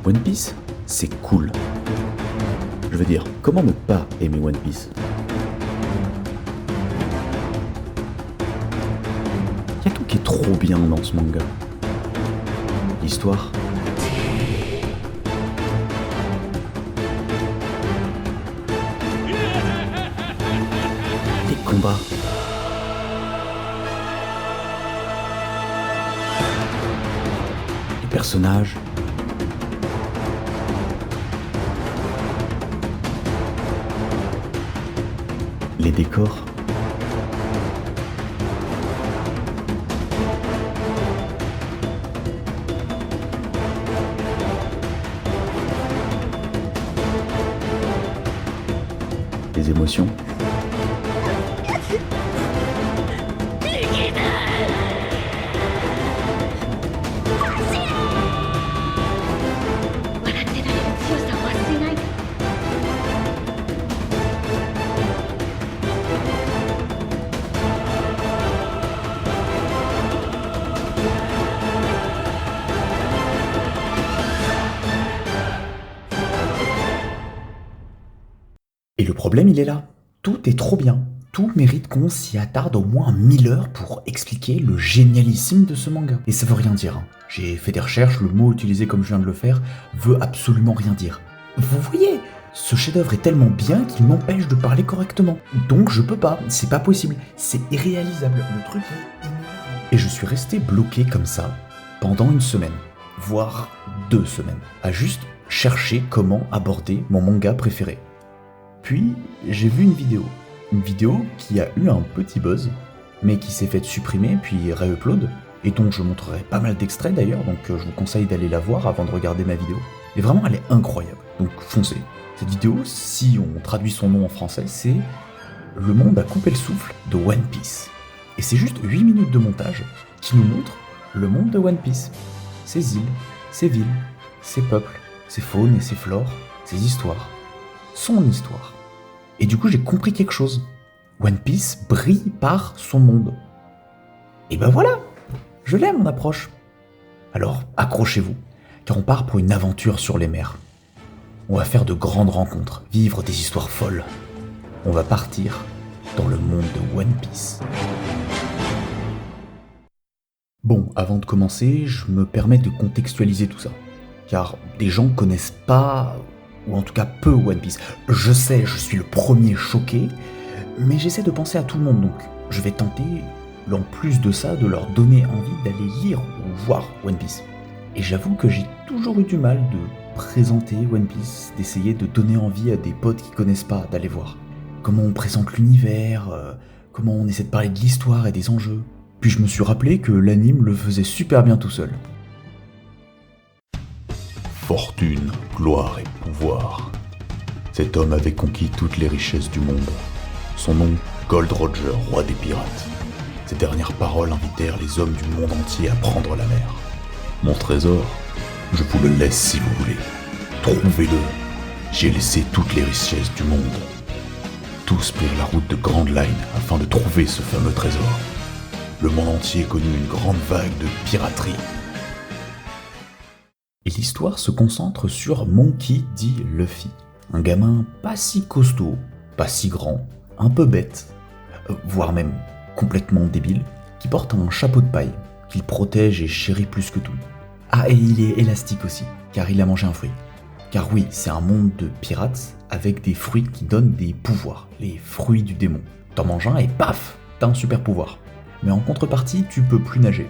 One Piece, c'est cool. Je veux dire, comment ne pas aimer One Piece? Il y a tout qui est trop bien dans ce manga. L'histoire, les combats, les personnages, les décors. Les émotions. Et le problème, il est là. Tout est trop bien. Tout mérite qu'on s'y attarde au moins 1000 heures pour expliquer le génialissime de ce manga. Et ça veut rien dire. J'ai fait des recherches, le mot utilisé comme je viens de le faire veut absolument rien dire. Vous voyez, ce chef-d'œuvre est tellement bien qu'il m'empêche de parler correctement. Donc je peux pas, c'est pas possible, c'est irréalisable. Le truc est inévitable. Et je suis resté bloqué comme ça pendant une semaine, voire 2 semaines, à juste chercher comment aborder mon manga préféré. Puis, j'ai vu une vidéo qui a eu un petit buzz, mais qui s'est faite supprimer puis re-upload, et dont je montrerai pas mal d'extraits d'ailleurs, donc je vous conseille d'aller la voir avant de regarder ma vidéo. Et vraiment, elle est incroyable, donc foncez. Cette vidéo, si on traduit son nom en français, c'est « Le monde a coupé le souffle de One Piece ». Et c'est juste 8 minutes de montage qui nous montre le monde de One Piece. Ses îles, ses villes, ses peuples, ses faunes et ses flores, ses histoires, son histoire. Et du coup, j'ai compris quelque chose. One Piece brille par son monde. Et ben voilà, je l'aime mon approche. Alors, accrochez-vous, car on part pour une aventure sur les mers. On va faire de grandes rencontres, vivre des histoires folles. On va partir dans le monde de One Piece. Bon, avant de commencer, je me permets de contextualiser tout ça. Car des gens connaissent pas, ou en tout cas peu, One Piece. Je sais, je suis le premier choqué, mais j'essaie de penser à tout le monde, donc je vais tenter, en plus de ça, de leur donner envie d'aller lire ou voir One Piece. Et j'avoue que j'ai toujours eu du mal de présenter One Piece, d'essayer de donner envie à des potes qui connaissent pas d'aller voir. Comment on présente l'univers, comment on essaie de parler de l'histoire et des enjeux. Puis je me suis rappelé que l'anime le faisait super bien tout seul. Fortune, gloire et pouvoir. Cet homme avait conquis toutes les richesses du monde. Son nom, Gold Roger, roi des pirates. Ces dernières paroles invitèrent les hommes du monde entier à prendre la mer. Mon trésor, je vous le laisse si vous voulez. Trouvez-le. J'ai laissé toutes les richesses du monde. Tous prirent la route de Grand Line afin de trouver ce fameux trésor. Le monde entier connut une grande vague de piraterie. Et l'histoire se concentre sur Monkey D. Luffy, un gamin pas si costaud, pas si grand, un peu bête, voire même complètement débile, qui porte un chapeau de paille, qu'il protège et chérit plus que tout. Ah, et il est élastique aussi, car il a mangé un fruit. Car oui, c'est un monde de pirates avec des fruits qui donnent des pouvoirs, les fruits du démon. T'en manges un et paf, t'as un super pouvoir. Mais en contrepartie, tu peux plus nager.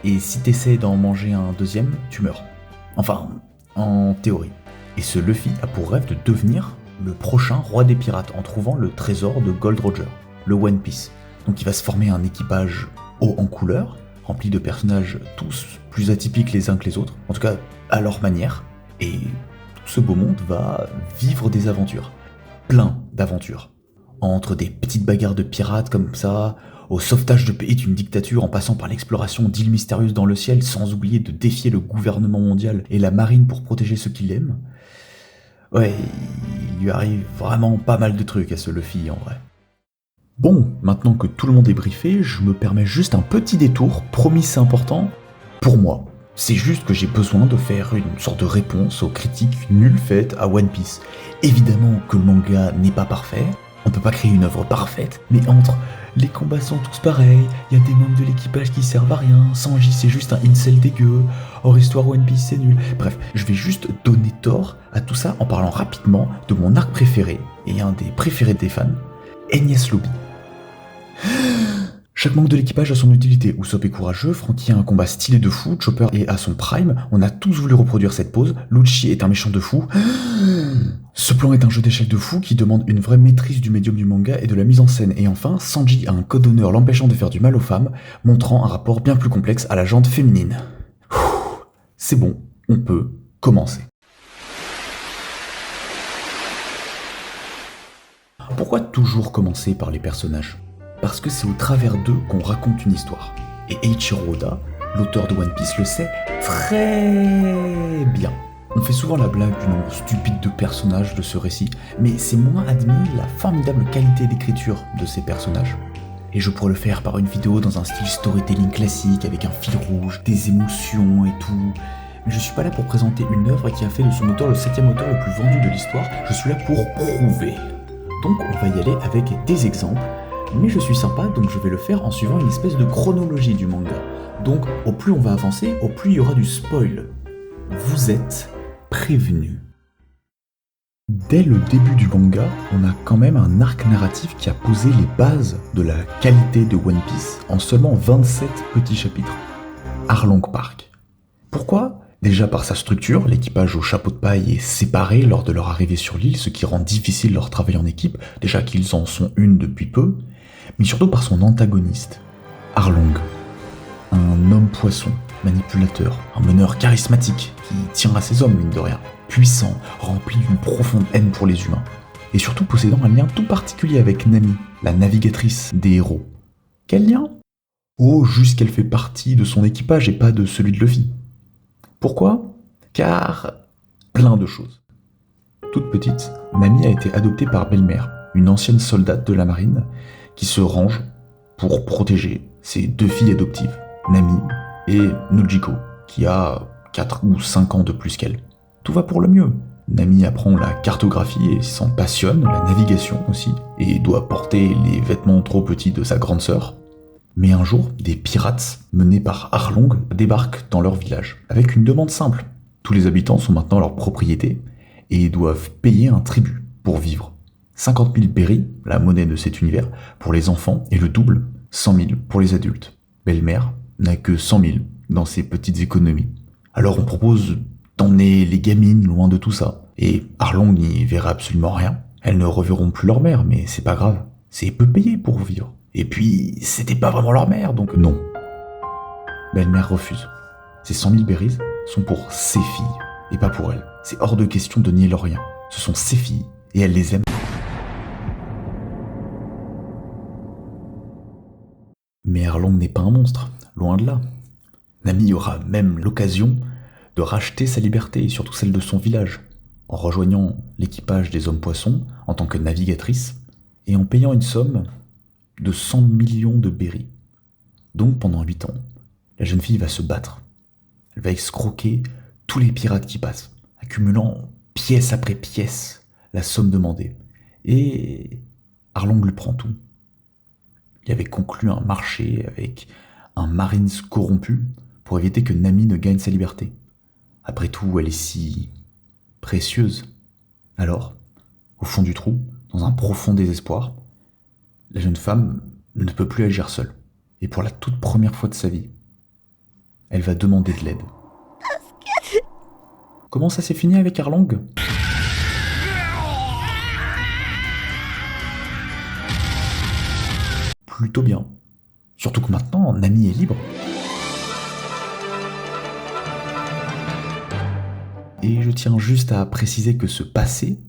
Et si t'essaies d'en manger un deuxième, tu meurs. Enfin, en théorie. Et ce Luffy a pour rêve de devenir le prochain roi des pirates en trouvant le trésor de Gold Roger, le One Piece. Donc il va se former un équipage haut en couleur, rempli de personnages tous plus atypiques les uns que les autres, en tout cas à leur manière, et tout ce beau monde va vivre des aventures. Plein d'aventures. Entre des petites bagarres de pirates comme ça, au sauvetage de pays d'une dictature en passant par l'exploration d'îles mystérieuses dans le ciel, sans oublier de défier le gouvernement mondial et la marine pour protéger ceux qui l'aiment. Ouais, il lui arrive vraiment pas mal de trucs à ce Luffy en vrai. Bon, maintenant que tout le monde est briefé, je me permets juste un petit détour, promis c'est important, pour moi, C'est juste que j'ai besoin de faire une sorte de réponse aux critiques nulles faites à One Piece. Évidemment que le manga n'est pas parfait, on peut pas créer une œuvre parfaite, mais entre les combats sont tous pareils, il y a des membres de l'équipage qui servent à rien, Sanji c'est juste un incel dégueu, hors histoire One Piece c'est nul. Bref, je vais juste donner tort à tout ça en parlant rapidement de mon arc préféré, et un des préférés des fans, Enies Lobby. Chaque membre de l'équipage a son utilité. Usopp est courageux, Franky a un combat stylé de fou, Chopper est à son prime, on a tous voulu reproduire cette pose, Lucci est un méchant de fou. Ce plan est un jeu d'échelle de fou qui demande une vraie maîtrise du médium du manga et de la mise en scène. Et enfin, Sanji a un code d'honneur l'empêchant de faire du mal aux femmes, montrant un rapport bien plus complexe à la jante féminine. C'est bon, on peut commencer. Pourquoi toujours commencer par les personnages ? Parce que c'est au travers d'eux qu'on raconte une histoire. Et Eiichiro Oda, l'auteur de One Piece, le sait très bien. On fait souvent la blague du nombre stupide de personnages de ce récit, mais c'est moins admis la formidable qualité d'écriture de ces personnages. Et je pourrais le faire par une vidéo dans un style storytelling classique, avec un fil rouge, des émotions et tout. Mais je suis pas là pour présenter une œuvre qui a fait de son auteur le 7e auteur le plus vendu de l'histoire, je suis là pour prouver. Donc on va y aller avec des exemples, mais je suis sympa, donc je vais le faire en suivant une espèce de chronologie du manga. Donc, au plus on va avancer, au plus il y aura du spoil. Vous êtes prévenus. Dès le début du manga, on a quand même un arc narratif qui a posé les bases de la qualité de One Piece en seulement 27 petits chapitres. Arlong Park. Pourquoi ? Déjà par sa structure, l'équipage au chapeau de paille est séparé lors de leur arrivée sur l'île, ce qui rend difficile leur travail en équipe, déjà qu'ils en sont une depuis peu, mais surtout par son antagoniste, Arlong. Un homme poisson, manipulateur, un meneur charismatique qui tient à ses hommes, mine de rien, puissant, rempli d'une profonde haine pour les humains, et surtout possédant un lien tout particulier avec Nami, la navigatrice des héros. Quel lien ? Oh, juste qu'elle fait partie de son équipage et pas de celui de Luffy. Pourquoi ? Car plein de choses. Toute petite, Nami a été adoptée par Belle-Mère, une ancienne soldate de la marine, qui se range pour protéger ses 2 filles adoptives, Nami et Nojiko, qui a 4 ou 5 ans de plus qu'elle. Tout va pour le mieux. Nami apprend la cartographie et s'en passionne, la navigation aussi, et doit porter les vêtements trop petits de sa grande sœur. Mais un jour, des pirates, menés par Arlong, débarquent dans leur village, avec une demande simple. Tous les habitants sont maintenant leur propriété, et doivent payer un tribut pour vivre. 50 000 berries, la monnaie de cet univers, pour les enfants, et le double, 100 000 pour les adultes. Belle-Mère n'a que 100 000 dans ses petites économies. Alors on propose d'emmener les gamines loin de tout ça, et Arlong n'y verra absolument rien. Elles ne reverront plus leur mère, mais c'est pas grave, c'est peu payé pour vivre. Et puis, c'était pas vraiment leur mère, donc non. Belle-Mère refuse. Ces 100 000 berries sont pour ses filles, et pas pour elle. C'est hors de question de nier leur rien. Ce sont ses filles, et elle les aime. Mais Arlong n'est pas un monstre, loin de là. Nami aura même l'occasion de racheter sa liberté, et surtout celle de son village, en rejoignant l'équipage des hommes poissons en tant que navigatrice, et en payant une somme de 100 millions de berries. Donc pendant 8 ans, la jeune fille va se battre. Elle va escroquer tous les pirates qui passent, accumulant pièce après pièce la somme demandée. Et Arlong lui prend tout. Il avait conclu un marché avec un marines corrompu pour éviter que Nami ne gagne sa liberté. Après tout, elle est si précieuse. Alors, au fond du trou, dans un profond désespoir, la jeune femme ne peut plus agir seule. Et pour la toute première fois de sa vie, elle va demander de l'aide. Comment ça s'est fini avec Arlong ? Plutôt bien. Surtout que maintenant, Nami est libre. Et je tiens juste à préciser que ce passé,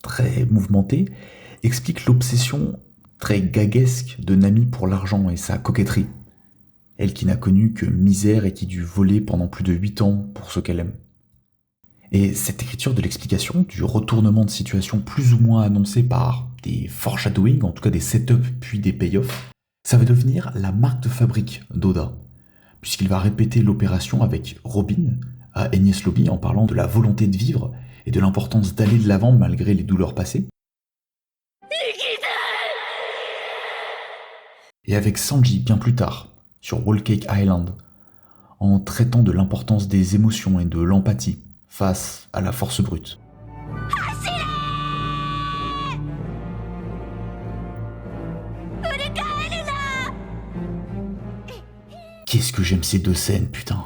très mouvementé, explique l'obsession très gaguesque de Nami pour l'argent et sa coquetterie. Elle qui n'a connu que misère et qui dut voler pendant plus de 8 ans pour ce qu'elle aime. Et cette écriture de l'explication, du retournement de situation plus ou moins annoncé par des foreshadowing, en tout cas des setups puis des payoffs, ça va devenir la marque de fabrique d'Oda. puisqu'il va répéter l'opération avec Robin à Enies Lobby en parlant de la volonté de vivre et de l'importance d'aller de l'avant malgré les douleurs passées. Et avec Sanji bien plus tard, sur Whole Cake Island, en traitant de l'importance des émotions et de l'empathie face à la force brute. Qu'est-ce que j'aime ces deux scènes, putain.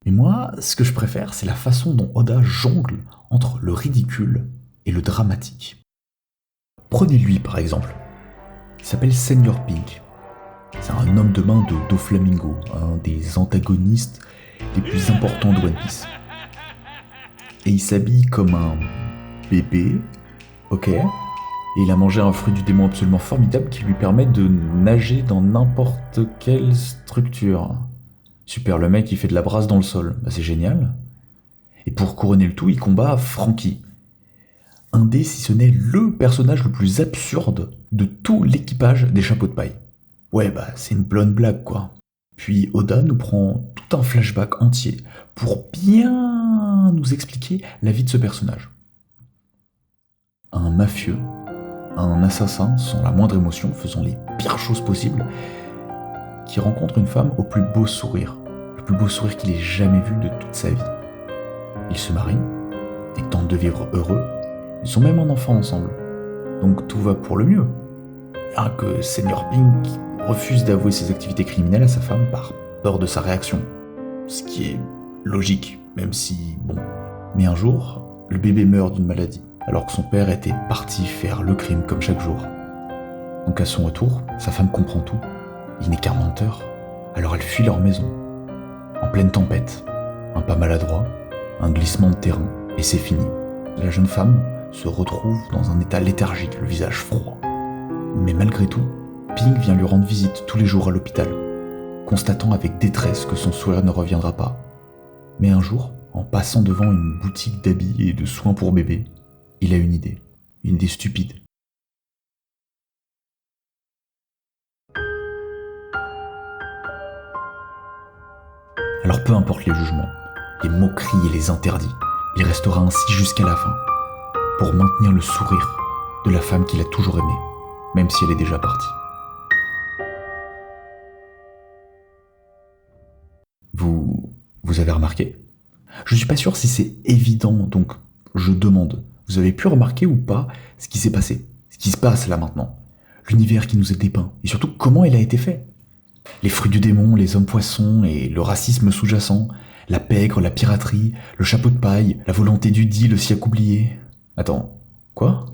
Et moi, ce que je préfère, c'est la façon dont Oda jongle entre le ridicule et le dramatique. Prenez lui par exemple. Il s'appelle Senior Pink. C'est un homme de main de Doflamingo, un des antagonistes les plus importants de One Piece. Et il s'habille comme un bébé, ok, et il a mangé un fruit du démon absolument formidable qui lui permet de nager dans n'importe quelle structure. Super, le mec il fait de la brasse dans le sol, bah c'est génial. Et pour couronner le tout, il combat Franky. Un des, si ce n'est le personnage le plus absurde de tout l'équipage des chapeaux de paille. Ouais, bah c'est une blonde blague quoi. Puis Oda nous prend tout un flashback entier pour bien nous expliquer la vie de ce personnage. Un mafieux, un assassin sans la moindre émotion, faisant les pires choses possibles, qui rencontre une femme au plus beau sourire, le plus beau sourire qu'il ait jamais vu de toute sa vie. Ils se marient et tentent de vivre heureux. Ils ont même un enfant ensemble. Donc tout va pour le mieux. Bien que Senior Pink refuse d'avouer ses activités criminelles à sa femme par peur de sa réaction. Ce qui est logique, même si, bon. Mais un jour, le bébé meurt d'une maladie, alors que son père était parti faire le crime comme chaque jour. Donc à son retour, sa femme comprend tout. Il n'est qu'un menteur. Alors elle fuit leur maison. En pleine tempête. Un pas maladroit, un glissement de terrain, et c'est fini. La jeune femme se retrouve dans un état léthargique, le visage froid. Mais malgré tout, Pink vient lui rendre visite tous les jours à l'hôpital, constatant avec détresse que son sourire ne reviendra pas. Mais un jour, en passant devant une boutique d'habits et de soins pour bébé, il a une idée stupide. Alors peu importe les jugements, les moqueries et les interdits, il restera ainsi jusqu'à la fin, pour maintenir le sourire de la femme qu'il a toujours aimée, même si elle est déjà partie. Vous avez remarqué ? Je suis pas sûr si c'est évident, donc je demande. Vous avez pu remarquer ou pas ce qui s'est passé ? Ce qui se passe là maintenant ? L'univers qui nous est dépeint, et surtout comment il a été fait ? Les fruits du démon, les hommes poissons et le racisme sous-jacent, la pègre, la piraterie, le chapeau de paille, la volonté du dit, le siècle oublié. Attends, quoi ?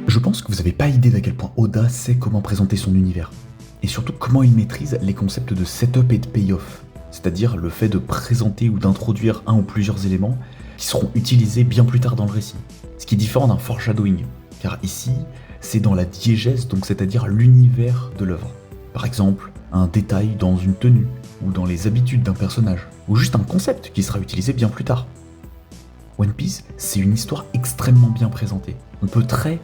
Je pense que vous n'avez pas idée d'à quel point Oda sait comment présenter son univers. Et surtout comment il maîtrise les concepts de setup et de payoff. C'est-à-dire le fait de présenter ou d'introduire un ou plusieurs éléments qui seront utilisés bien plus tard dans le récit. Ce qui est différent d'un foreshadowing. Car ici, c'est dans la diégèse, donc c'est-à-dire l'univers de l'œuvre. Par exemple, un détail dans une tenue, ou dans les habitudes d'un personnage, ou juste un concept qui sera utilisé bien plus tard. One Piece, c'est une histoire extrêmement bien présentée. On peut très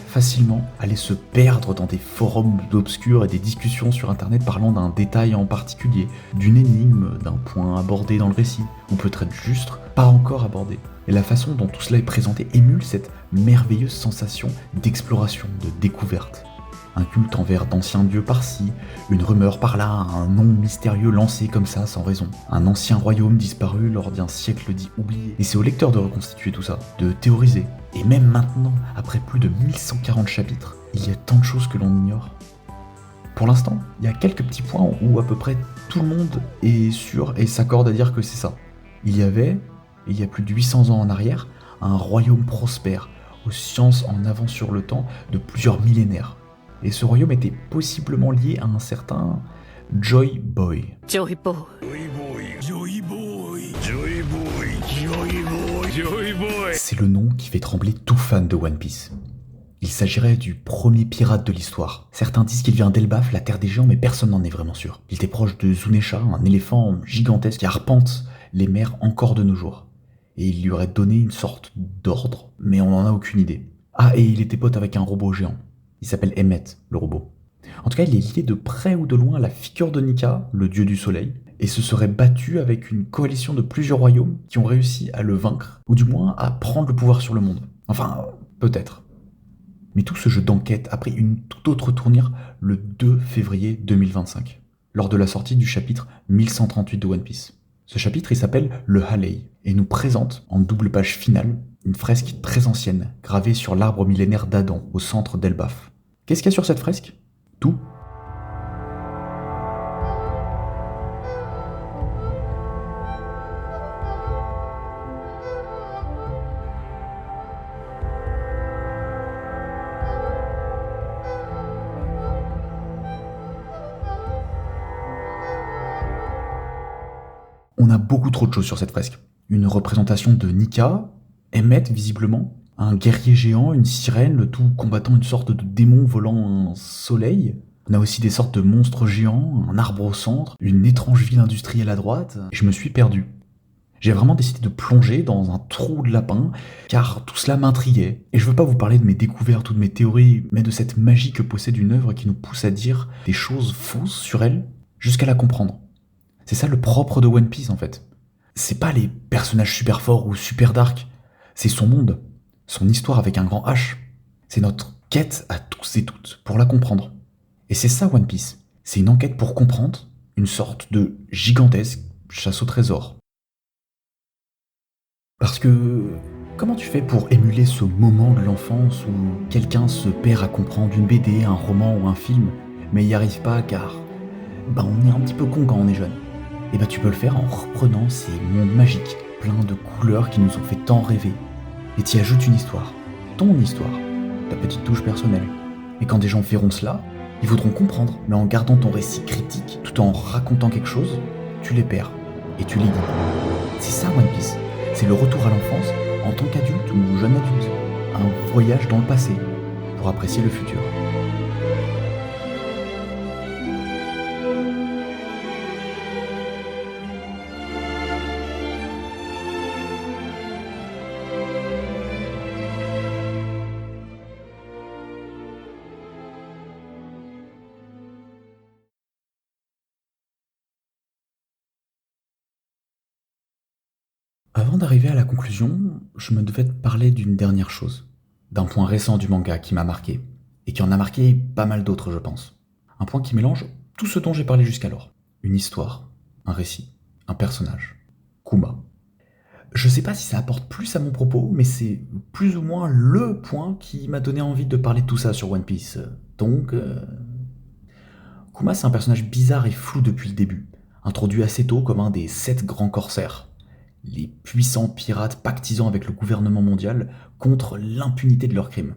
facilement aller se perdre dans des forums obscurs et des discussions sur internet parlant d'un détail en particulier, d'une énigme, d'un point abordé dans le récit, ou peut-être juste pas encore abordé. Et la façon dont tout cela est présenté émule cette merveilleuse sensation d'exploration, de découverte. Un culte envers d'anciens dieux par-ci, une rumeur par-là, un nom mystérieux lancé comme ça sans raison, un ancien royaume disparu lors d'un siècle dit oublié. Et c'est au lecteur de reconstituer tout ça, de théoriser. Et même maintenant, après plus de 1140 chapitres, il y a tant de choses que l'on ignore. Pour l'instant, il y a quelques petits points où à peu près tout le monde est sûr et s'accorde à dire que c'est ça. Il y avait, il y a plus de 800 ans en arrière, un royaume prospère, aux sciences en avance sur le temps de plusieurs millénaires. Et ce royaume était possiblement lié à un certain Joy Boy. Joy Boy. C'est le nom qui fait trembler tout fan de One Piece. Il s'agirait du premier pirate de l'histoire. Certains disent qu'il vient d'Elbaf, la terre des géants, mais personne n'en est vraiment sûr. Il était proche de Zunesha, un éléphant gigantesque qui arpente les mers encore de nos jours. Et il lui aurait donné une sorte d'ordre, mais on n'en a aucune idée. Ah, et il était pote avec un robot géant. Il s'appelle Emmet, le robot. En tout cas, il est lié de près ou de loin à la figure de Nika, le dieu du soleil, et se serait battu avec une coalition de plusieurs royaumes qui ont réussi à le vaincre, ou du moins à prendre le pouvoir sur le monde. Enfin, peut-être. Mais tout ce jeu d'enquête a pris une toute autre tournure le 2 février 2025, lors de la sortie du chapitre 1138 de One Piece. Ce chapitre, il s'appelle le Halley, et nous présente, en double page finale, une fresque très ancienne, gravée sur l'arbre millénaire d'Adam, au centre d'Elbaf. Qu'est-ce qu'il y a sur cette fresque ? Tout. On a beaucoup trop de choses sur cette fresque. Une représentation de Nika, Emmet visiblement, un guerrier géant, une sirène, le tout combattant une sorte de démon volant un soleil. On a aussi des sortes de monstres géants, un arbre au centre, une étrange ville industrielle à droite. Et je me suis perdu. J'ai vraiment décidé de plonger dans un trou de lapin, car tout cela m'intriguait. Et je veux pas vous parler de mes découvertes ou de mes théories, mais de cette magie que possède une œuvre qui nous pousse à dire des choses fausses sur elle, jusqu'à la comprendre. C'est ça le propre de One Piece en fait. C'est pas les personnages super forts ou super dark, c'est son monde, son histoire avec un grand H. C'est notre quête à tous et toutes pour la comprendre. Et c'est ça One Piece, c'est une enquête pour comprendre une sorte de gigantesque chasse au trésor. Parce que comment tu fais pour émuler ce moment de l'enfance où quelqu'un se perd à comprendre une BD, un roman ou un film, mais y arrive pas car on est un petit peu con quand on est jeune. Et tu peux le faire en reprenant ces mondes magiques, pleins de couleurs qui nous ont fait tant rêver. Et t'y ajoutes une histoire, ton histoire, ta petite touche personnelle. Et quand des gens verront cela, ils voudront comprendre, mais en gardant ton récit critique, tout en racontant quelque chose, tu les perds et tu les guides. C'est ça One Piece, c'est le retour à l'enfance en tant qu'adulte ou jeune adulte. Un voyage dans le passé pour apprécier le futur. Avant d'arriver à la conclusion, je me devais te parler d'une dernière chose, d'un point récent du manga qui m'a marqué, et qui en a marqué pas mal d'autres je pense. Un point qui mélange tout ce dont j'ai parlé jusqu'alors. Une histoire, un récit, un personnage. Kuma. Je sais pas si ça apporte plus à mon propos, mais c'est plus ou moins le point qui m'a donné envie de parler de tout ça sur One Piece. Donc... Kuma c'est un personnage bizarre et flou depuis le début, introduit assez tôt comme un des 7 grands corsaires. Les puissants pirates pactisant avec le gouvernement mondial contre l'impunité de leurs crimes.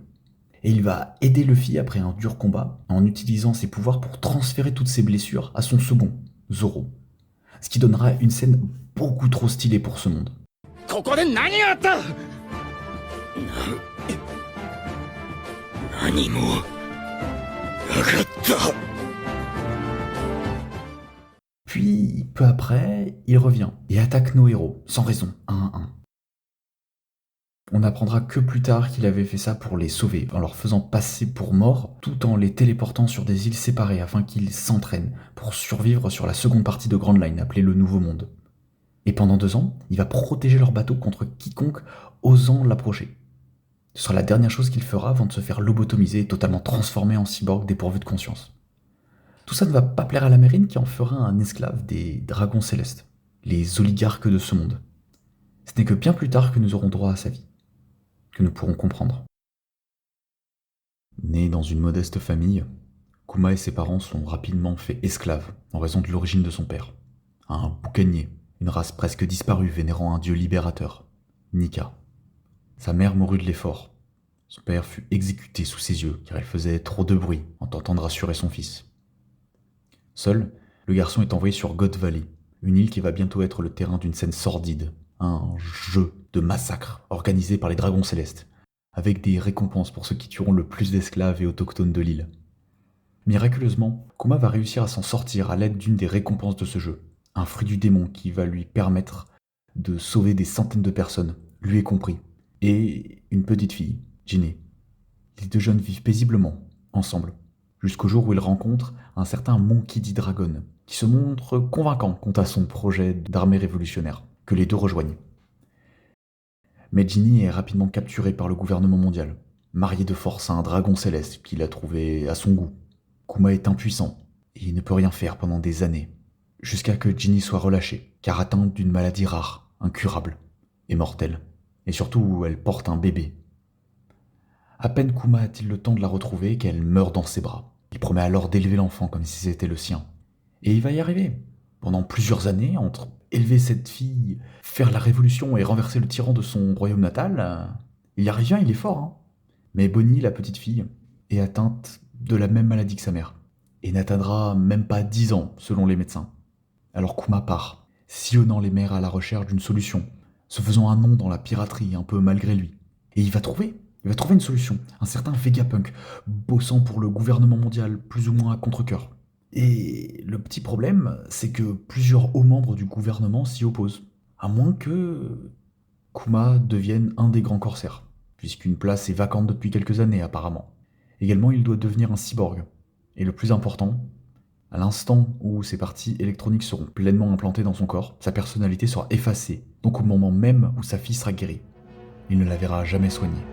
Et il va aider Luffy après un dur combat en utilisant ses pouvoirs pour transférer toutes ses blessures à son second, Zoro. Ce qui donnera une scène beaucoup trop stylée pour ce monde. Puis, peu après, il revient et attaque nos héros, sans raison, 1 à 1. On apprendra que plus tard qu'il avait fait ça pour les sauver, en leur faisant passer pour morts, tout en les téléportant sur des îles séparées afin qu'ils s'entraînent pour survivre sur la seconde partie de Grand Line, appelée le Nouveau Monde. Et pendant 2 ans, il va protéger leur bateau contre quiconque osant l'approcher. Ce sera la dernière chose qu'il fera avant de se faire lobotomiser et totalement transformer en cyborg dépourvu de conscience. Tout ça ne va pas plaire à la marine qui en fera un esclave des dragons célestes, les oligarques de ce monde. Ce n'est que bien plus tard que nous aurons droit à sa vie, que nous pourrons comprendre. Né dans une modeste famille, Kuma et ses parents sont rapidement faits esclaves en raison de l'origine de son père. Un boucanier, une race presque disparue vénérant un dieu libérateur, Nika. Sa mère mourut de l'effort. Son père fut exécuté sous ses yeux car elle faisait trop de bruit en tentant de rassurer son fils. Seul, le garçon est envoyé sur God Valley, une île qui va bientôt être le terrain d'une scène sordide, un jeu de massacre organisé par les dragons célestes, avec des récompenses pour ceux qui tueront le plus d'esclaves et autochtones de l'île. Miraculeusement, Kuma va réussir à s'en sortir à l'aide d'une des récompenses de ce jeu, un fruit du démon qui va lui permettre de sauver des centaines de personnes, lui y compris, et une petite fille, Ginny. Les 2 jeunes vivent paisiblement, ensemble, jusqu'au jour où ils rencontrent un certain Monkey D. Dragon, qui se montre convaincant quant à son projet d'armée révolutionnaire, que les deux rejoignent. Mais Ginny est rapidement capturée par le gouvernement mondial, mariée de force à un dragon céleste qu'il a trouvé à son goût. Kuma est impuissant, et il ne peut rien faire pendant des années, jusqu'à que Ginny soit relâchée, car atteinte d'une maladie rare, incurable et mortelle. Et surtout, elle porte un bébé. À peine Kuma a-t-il le temps de la retrouver qu'elle meurt dans ses bras. Il promet alors d'élever l'enfant comme si c'était le sien. Et il va y arriver. Pendant plusieurs années, entre élever cette fille, faire la révolution et renverser le tyran de son royaume natal, il y arrive bien, il est fort. Hein. Mais Bonnie, la petite fille, est atteinte de la même maladie que sa mère. Et n'atteindra même pas 10 ans, selon les médecins. Alors Kuma part, sillonnant les mers à la recherche d'une solution, se faisant un nom dans la piraterie, un peu malgré lui. Et il va trouver une solution, un certain Vegapunk, bossant pour le gouvernement mondial, plus ou moins à contre-cœur. Et le petit problème, c'est que plusieurs hauts membres du gouvernement s'y opposent, à moins que Kuma devienne un des grands corsaires, puisqu'une place est vacante depuis quelques années apparemment. Également, il doit devenir un cyborg. Et le plus important, à l'instant où ses parties électroniques seront pleinement implantées dans son corps, sa personnalité sera effacée, donc au moment même où sa fille sera guérie. Il ne la verra jamais soignée.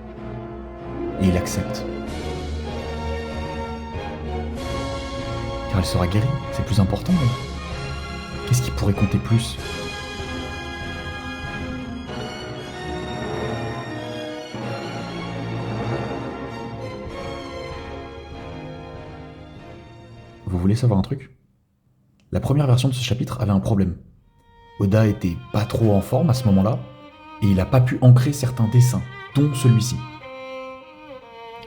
Et il accepte. Car elle sera guérie, c'est plus important, mais qu'est-ce qui pourrait compter plus ? Vous voulez savoir un truc ? La première version de ce chapitre avait un problème. Oda était pas trop en forme à ce moment-là, et il a pas pu ancrer certains dessins, dont celui-ci.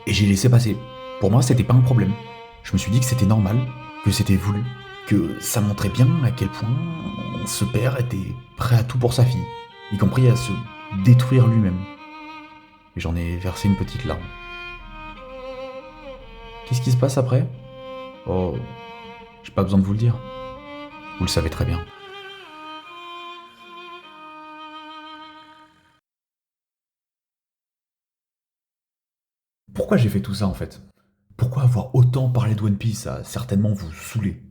Et j'ai laissé passer. Pour moi, c'était pas un problème. Je me suis dit que c'était normal, que c'était voulu, que ça montrait bien à quel point ce père était prêt à tout pour sa fille, y compris à se détruire lui-même. Et j'en ai versé une petite larme. Qu'est-ce qui se passe après ? Oh, j'ai pas besoin de vous le dire. Vous le savez très bien. Pourquoi j'ai fait tout ça en fait ? Pourquoi avoir autant parlé de One Piece a certainement vous saoulé ?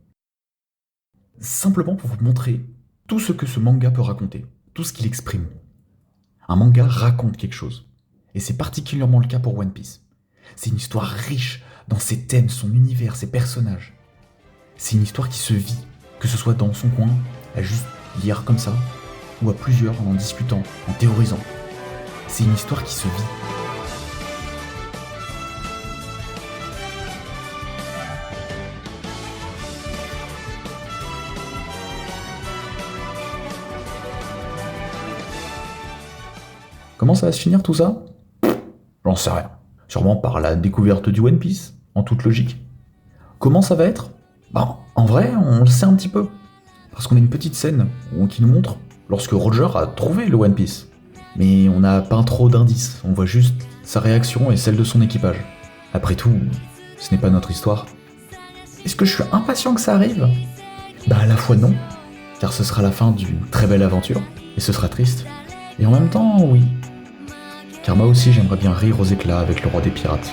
Simplement pour vous montrer tout ce que ce manga peut raconter, tout ce qu'il exprime. Un manga raconte quelque chose. Et c'est particulièrement le cas pour One Piece. C'est une histoire riche dans ses thèmes, son univers, ses personnages. C'est une histoire qui se vit, que ce soit dans son coin, à juste lire comme ça, ou à plusieurs en discutant, en théorisant. C'est une histoire qui se vit. Comment ça va se finir tout ça ? J'en sais rien. Sûrement par la découverte du One Piece, en toute logique. Comment ça va être ? En vrai, on le sait un petit peu. Parce qu'on a une petite scène qui nous montre lorsque Roger a trouvé le One Piece. Mais on n'a pas trop d'indices, on voit juste sa réaction et celle de son équipage. Après tout, ce n'est pas notre histoire. Est-ce que je suis impatient que ça arrive ? À la fois non, car ce sera la fin d'une très belle aventure, et ce sera triste. Et en même temps, oui. Car moi aussi j'aimerais bien rire aux éclats avec le roi des pirates.